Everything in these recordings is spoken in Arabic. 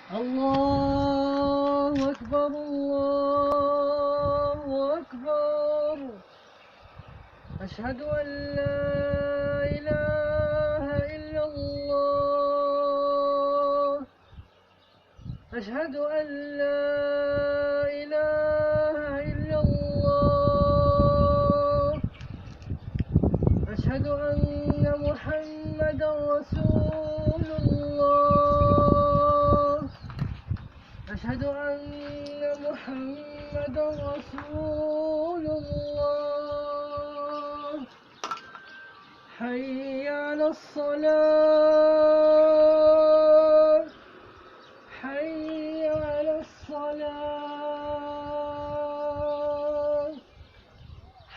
الله أكبر الله أكبر. أشهد أن لا إله إلا الله. أشهد أن لا إله إلا الله. أشهد أن محمدا رسول الله. أشهد أن محمدا رسول الله. حي على الصلاة. حي على الصلاة.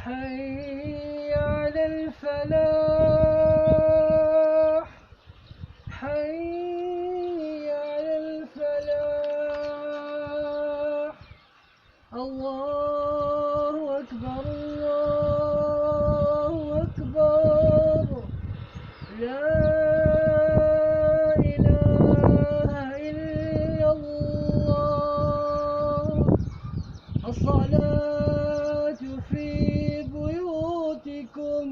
حي على الفلاح. حي على الفلاح. الله أكبر الله أكبر. لا إله إلا الله. الصلاة في بيوتكم.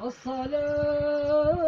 الصلاة